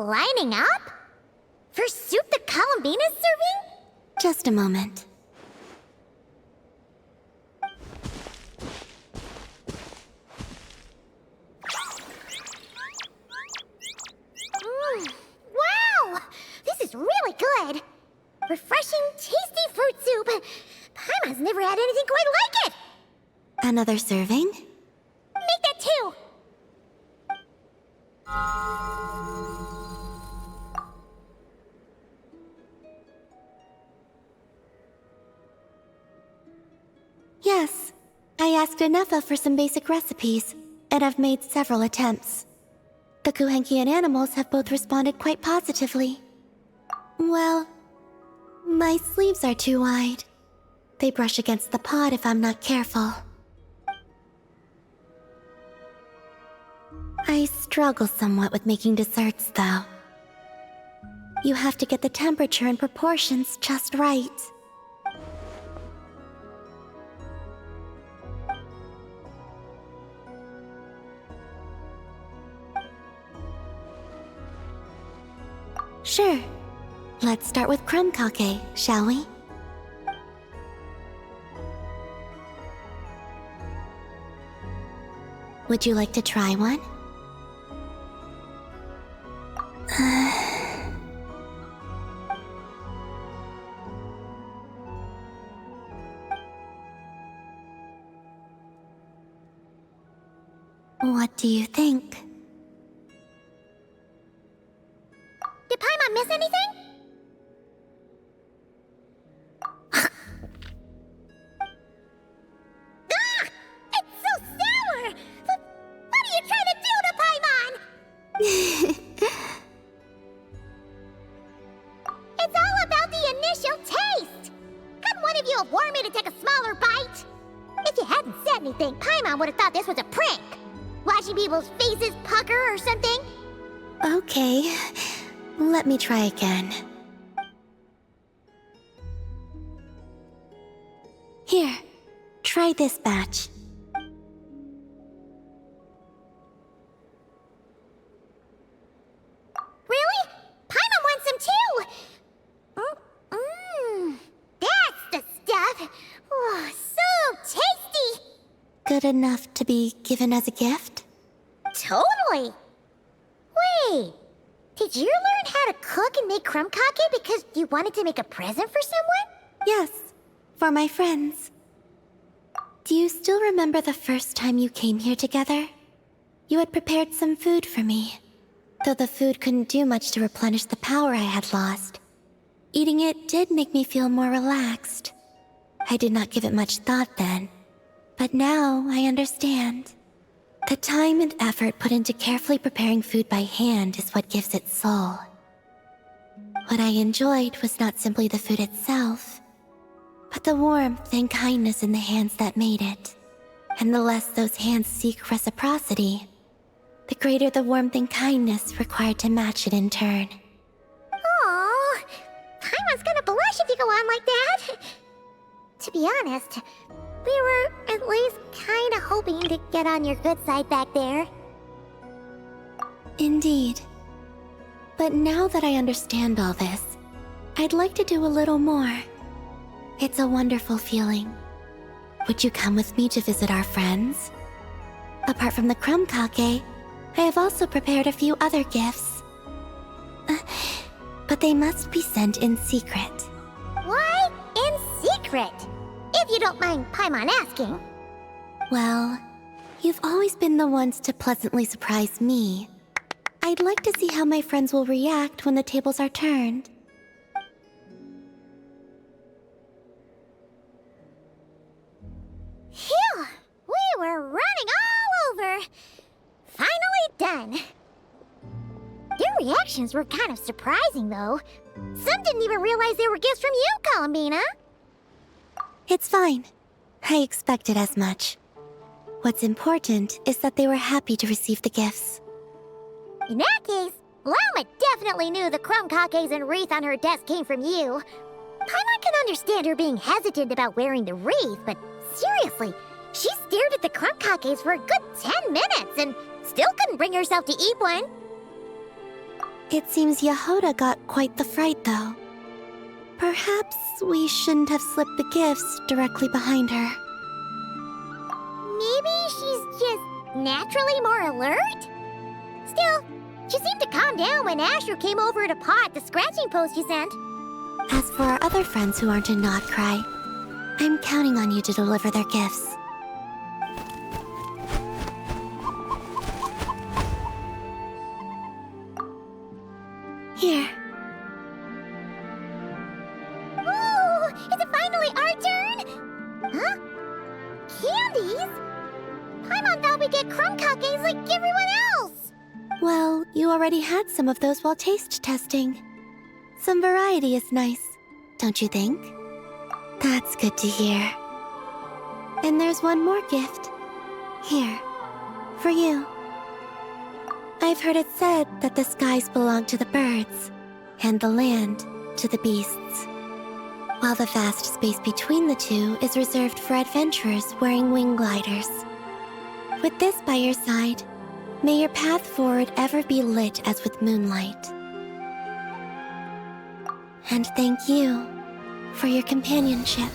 Lining up? For soup the Columbina's serving? Just a moment. Wow! This is really good! Refreshing, tasty fruit soup! Paimon's never had anything quite like it! Another serving? Make that two! Yes. I asked Anefa for some basic recipes, and I've made several attempts. The Kuhenkian animals have both responded quite positively. Well, my sleeves are too wide. They brush against the pot if I'm not careful. I struggle somewhat with making desserts, though. You have to get the temperature and proportions just right. Sure. Let's start with crumb kake, shall we? Would you like to try one? What do you think? Did Paimon miss anything? Ah! It's so sour! What are you trying to do to Paimon? It's all about the initial taste! Couldn't one of you have warned me to take a smaller bite? If you hadn't said anything, Paimon would have thought this was a prank. Watching people's faces pucker or something. Okay. Let me try again. Here, try this batch. Really? Paimon wants some too! That's the stuff! Oh, so tasty! Good enough to be given as a gift? Totally! Wait, did you learn how to cook and make crumb kake because you wanted to make a present for someone? Yes, for my friends. Do you still remember the first time you came here together? You had prepared some food for me, though the food couldn't do much to replenish the power I had lost. Eating it did make me feel more relaxed. I did not give it much thought then, but now I understand. The time and effort put into carefully preparing food by hand is what gives it soul. What I enjoyed was not simply the food itself, but the warmth and kindness in the hands that made it. And the less those hands seek reciprocity, the greater the warmth and kindness required to match it in turn. Oh, Paimon's gonna blush if you go on like that. To be honest, we were at least kinda hoping to get on your good side back there. Indeed. But now that I understand all this, I'd like to do a little more. It's a wonderful feeling. Would you come with me to visit our friends? Apart from the crumb kake, I have also prepared a few other gifts. But they must be sent in secret. Why in secret? If you don't mind Paimon asking. Well, you've always been the ones to pleasantly surprise me. I'd like to see how my friends will react when the tables are turned. Phew! We were running all over! Finally done! Their reactions were kind of surprising, though. Some didn't even realize they were gifts from you, Columbina! It's fine. I expected as much. What's important is that they were happy to receive the gifts. In that case, Llama definitely knew the crumb kakes and wreath on her desk came from you. Paimon can understand her being hesitant about wearing the wreath, but seriously, she stared at the crumb kakes for a good 10 minutes and still couldn't bring herself to eat one. It seems Yehoda got quite the fright, though. Perhaps we shouldn't have slipped the gifts directly behind her. Maybe she's just naturally more alert? Still, she seemed to calm down when Asher came over to paw at the scratching post you sent. As for our other friends who aren't in Nodcry, I'm counting on you to deliver their gifts. Here. Ooh, is it finally our turn? Huh? Candies? Paimon thought we'd get crumb cupcakes like everyone else. Well, you already had some of those while taste testing. Some variety is nice, don't you think? That's good to hear. And there's one more gift. Here, for you. I've heard it said that the skies belong to the birds, and the land to the beasts, while the vast space between the two is reserved for adventurers wearing wing gliders. With this by your side, may your path forward ever be lit as with moonlight. And thank you for your companionship.